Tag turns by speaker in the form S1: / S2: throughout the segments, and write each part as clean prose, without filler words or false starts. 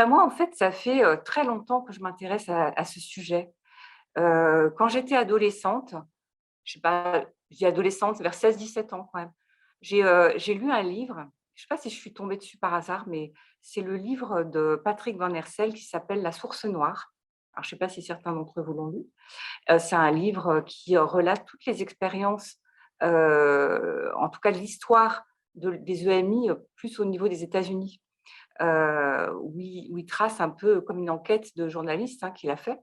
S1: Moi, en fait, ça fait, très longtemps que je m'intéresse à ce sujet. Quand j'étais adolescente, je sais pas, je dis adolescente, vers 16-17 ans quand même, j'ai lu un livre, je sais pas si je suis tombée dessus par hasard, mais c'est le livre de Patrick Van Hersel qui s'appelle «La source noire». Alors je sais pas si certains d'entre vous l'ont lu. C'est un livre qui, relate toutes les expériences, en tout cas de l'histoire des EMI, plus au niveau des États-Unis. Où il trace un peu comme une enquête de journaliste, hein, qu'il a fait,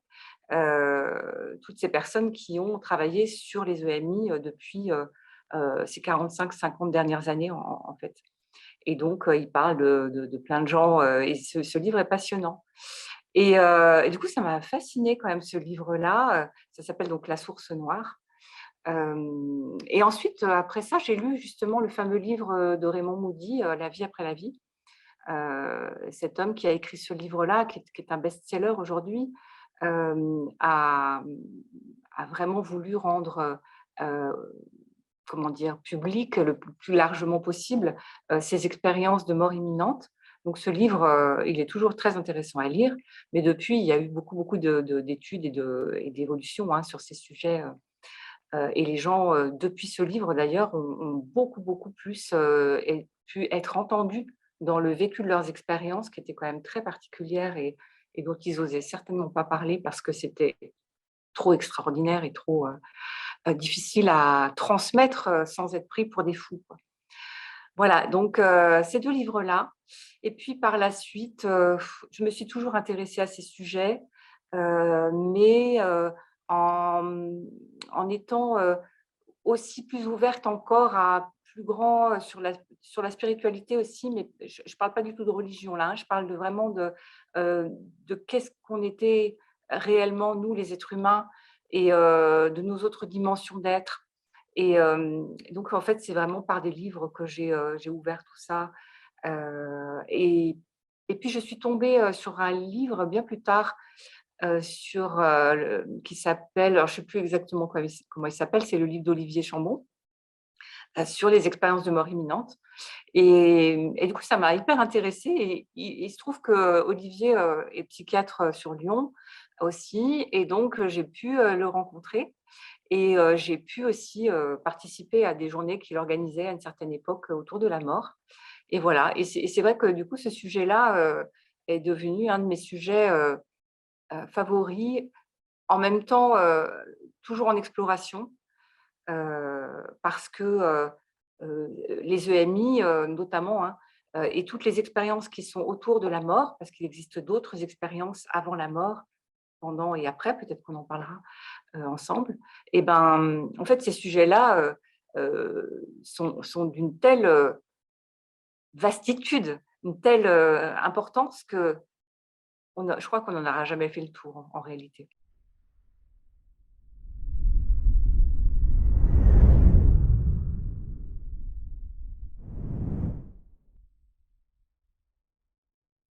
S1: toutes ces personnes qui ont travaillé sur les EMI, depuis, ces 45-50 dernières années en fait. Et donc, il parle de plein de gens, et ce livre est passionnant. Et du coup, ça m'a fascinée quand même ce livre-là, ça s'appelle donc «La source noire». Hem Et ensuite, après ça, j'ai lu justement le fameux livre, de Raymond Moody, «La vie après la vie». Cet homme qui a écrit ce livre-là, qui est un best-seller aujourd'hui, a vraiment voulu rendre, comment dire? Public le plus largement possible, ses expériences de mort imminente. Donc ce livre, il est toujours très intéressant à lire, mais depuis, il y a eu beaucoup d'études et d'évolutions, hein, sur ces sujets, et les gens, depuis ce livre d'ailleurs, ont beaucoup plus, pu être entendus dans le vécu de leurs expériences qui étaient quand même très particulières et dont ils osaient certainement pas parler parce que c'était trop extraordinaire et trop, difficile à transmettre, sans être pris pour des fous, quoi. Voilà, donc ces 2 livres-là et puis par la suite, je me suis toujours intéressée à ces sujets, mais en, en étant, aussi plus ouverte encore à plus grand, sur la spiritualité aussi, mais je ne parle pas du tout de religion là, hein, je parle de vraiment de qu'est-ce qu'on était réellement nous les êtres humains et de nos autres dimensions d'être. Donc en fait, c'est vraiment par des livres que j'ai ouvert tout ça, et puis je suis tombée, sur un livre bien plus tard, sur, qui s'appelle, alors je ne sais plus exactement comment il s'appelle, c'est le livre d'Olivier Chambon, sur les expériences de mort imminente et du coup, ça m'a hyper intéressée et il se trouve qu'Olivier, est psychiatre, sur Lyon aussi et donc j'ai pu, le rencontrer et j'ai pu aussi, participer à des journées qu'il organisait à une certaine époque, autour de la mort et voilà et c'est vrai que du coup, ce sujet-là, est devenu un de mes sujets, favoris. En même temps, toujours en exploration, parce que, les EMI, notamment, hein, et toutes les expériences qui sont autour de la mort, parce qu'il existe d'autres expériences avant la mort, pendant et après, peut-être qu'on en parlera, ensemble. Et ben, en fait, ces sujets-là, sont d'une telle, vastitude, une telle, importance que je crois qu'on n'en aura jamais fait le tour en réalité.